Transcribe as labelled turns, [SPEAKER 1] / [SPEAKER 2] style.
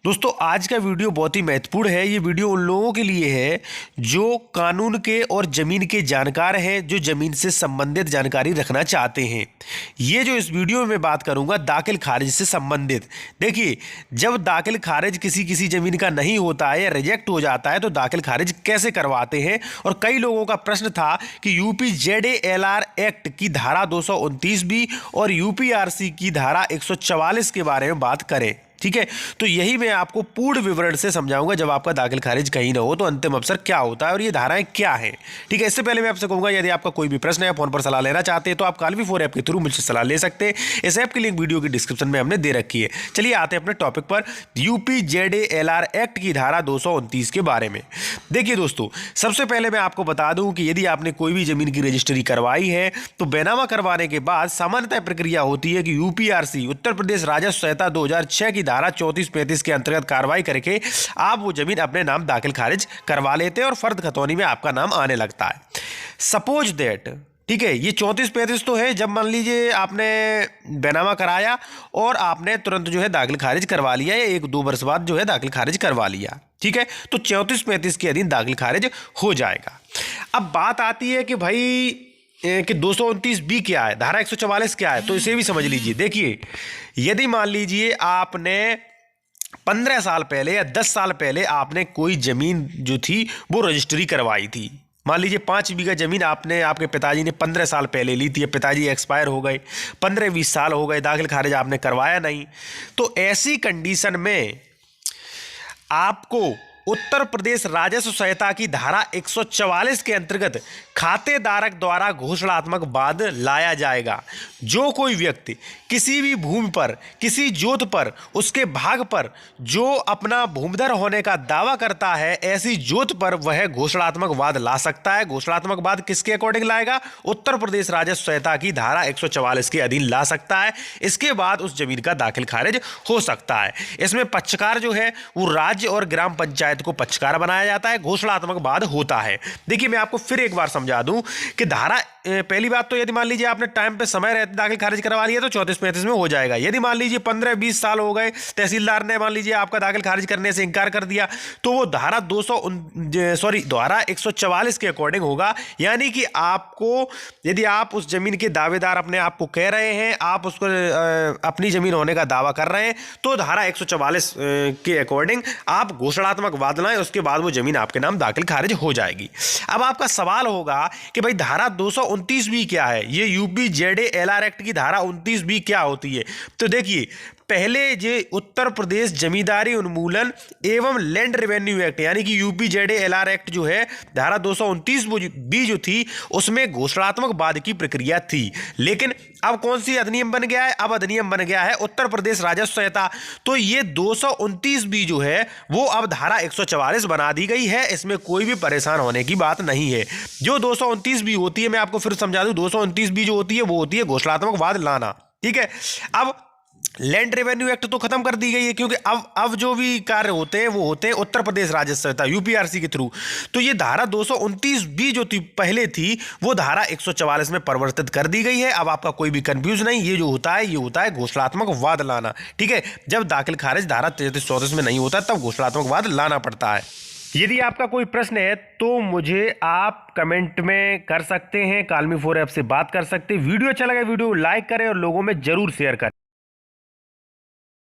[SPEAKER 1] दोस्तों आज का वीडियो बहुत ही महत्वपूर्ण है। ये वीडियो उन लोगों के लिए है जो कानून के और ज़मीन के जानकार हैं, जो ज़मीन से संबंधित जानकारी रखना चाहते हैं। ये जो इस वीडियो में मैं बात करूंगा दाखिल खारिज से संबंधित। देखिए, जब दाखिल खारिज किसी ज़मीन का नहीं होता है या रिजेक्ट हो जाता है तो दाखिल खारिज कैसे करवाते हैं। और कई लोगों का प्रश्न था कि यूपीजेडएलआर एक्ट की धारा 229 बी और यूपीआरसी की धारा 144 के बारे में बात करें। ठीक है, तो यही मैं आपको पूर्ण विवरण से समझाऊंगा। जब आपका दाखिल खारिज कहीं ना हो तो अंतिम अवसर क्या होता है और ये धाराएं क्या हैं। ठीक है, इससे पहले मैं आपसे कहूंगा यदि आपका कोई भी प्रश्न है, फोन पर सलाह लेना चाहते हैं तो आप कालवी4 ऐप के थ्रू मुझसे सलाह ले सकते हैं। इस ऐप की लिंक वीडियो की डिस्क्रिप्शन में हमने दे रखी है। चलिए आते हैं अपने टॉपिक पर, यूपीजेडएलआर एक्ट की धारा 229 के बारे में। देखिए दोस्तों, सबसे पहले मैं आपको बता दूं कि यदि आपने कोई भी जमीन की रजिस्ट्री करवाई है तो बैनामा करवाने के बाद सामान्यतः प्रक्रिया होती है कि यूपीआरसी उत्तर प्रदेश राजस्व संहिता 2006 की धारा 34-35 के अंतर्गत कार्रवाई करके आप वो जमीन अपने नाम दाखिल खारिज करवा लेते हैं और फर्द खतौनी में आपका नाम आने लगता है। सपोज दैट, ठीक है, ये 34-35 तो है जब मान लीजिए आपने बैनामा कराया और आपने तुरंत जो है दाखिल खारिज करवा लिया या 1-2 वर्ष बाद जो है दाखिल खारिज करवा लिया। ठीक है, तो 34-35 के अधीन दाखिल खारिज हो जाएगा। अब बात आती है कि भाई कि 229 बी क्या है, धारा 144 क्या है, तो इसे भी समझ लीजिए। देखिए, यदि मान लीजिए आपने 15 साल पहले या 10 साल पहले आपने कोई जमीन जो थी वो रजिस्ट्री करवाई थी, मान लीजिए 5 बीघा जमीन आपके पिताजी ने 15 साल पहले ली थी, पिताजी एक्सपायर हो गए, 15-20 साल हो गए, दाखिल खारिज आपने करवाया नहीं, तो ऐसी कंडीशन में आपको उत्तर प्रदेश राजस्व संहिता की धारा 144 के अंतर्गत खातेदारक द्वारा घोषणात्मक वाद लाया जाएगा। जो कोई व्यक्ति किसी भी भूमि पर, किसी जोत पर, उसके भाग पर जो अपना भूमिधर होने का दावा करता है, ऐसी जोत पर वह घोषणात्मक वाद ला सकता है। घोषणात्मक वाद किसके अकॉर्डिंग लाएगा? उत्तर प्रदेश राजस्व संहिता की धारा 144 के अधीन ला सकता है। इसके बाद उस जमीन का दाखिल खारिज हो सकता है। इसमें पक्षकार जो है वो राज्य और ग्राम पंचायत को पक्षकार बनाया जाता है, घोषणात्मक वाद होता है। देखिए, मैं आपको फिर एक बार समझा दूं कि धारा, पहली बात तो यदि मान लीजिए आपने टाइम पे समय रहते दाखिल खारिज करवा लिया तो 34-35 में हो जाएगा। यदि मान लीजिए 15-20 साल हो गए, तहसीलदार ने मान लीजिए आपका दाखिल खारिज करने से इंकार कर दिया तो वो धारा 144 के अकॉर्डिंग होगा। यानी कि आपको, यदि आप उस जमीन के दावेदार अपने आप को कह रहे हैं, आप उसको अपनी जमीन होने का दावा कर रहे हैं, तो धारा 144 के अकॉर्डिंग आप घोषणात्मक वाद लाएं, उसके बाद वो जमीन आपके नाम दाखिल खारिज हो जाएगी। अब आपका सवाल होगा कि भाई धारा 229 बी क्या है, ये यूपीजेडएलआर एक्ट की धारा 29 बी क्या होती है। तो देखिए, पहले जो उत्तर प्रदेश जमींदारी उन्मूलन एवं लैंड रेवेन्यू एक्ट यानी कि यूपीजेडएलआर एक्ट जो है, धारा 229 बी जो थी उसमें घोषणात्मक वाद की प्रक्रिया थी। लेकिन अब कौन सी अधिनियम बन गया है? अब अधिनियम बन गया है उत्तर प्रदेश राजस्व संहिता। तो ये 229 बी जो है वो अब धारा 144 बना दी गई है। इसमें कोई भी परेशान होने की बात नहीं है। जो 229 बी होती है, मैं आपको फिर समझा दूं, 229 बी जो होती है वो होती है घोषणात्मक वाद लाना। ठीक है, अब लैंड रेवेन्यू एक्ट तो खत्म कर दी गई है क्योंकि अब जो भी कार्य होते हैं वो होते हैं उत्तर प्रदेश राजस्व संहिता यूपीआरसी के थ्रू। तो ये धारा 229 बी जो थी पहले थी वो धारा 144 में परिवर्तित कर दी गई है। अब आपका कोई भी कंफ्यूज नहीं, ये जो होता है ये होता है घोषणात्मक वाद लाना। ठीक है, जब दाखिल खारिज धारा 33-34 में नहीं होता तब घोषणात्मक वाद लाना पड़ता है। यदि आपका कोई प्रश्न है तो मुझे आप कमेंट में कर सकते हैं, कालमी4 ऐप से बात कर सकते हैं। वीडियो अच्छा लगा वीडियो लाइक करें और लोगों में जरूर शेयर करें।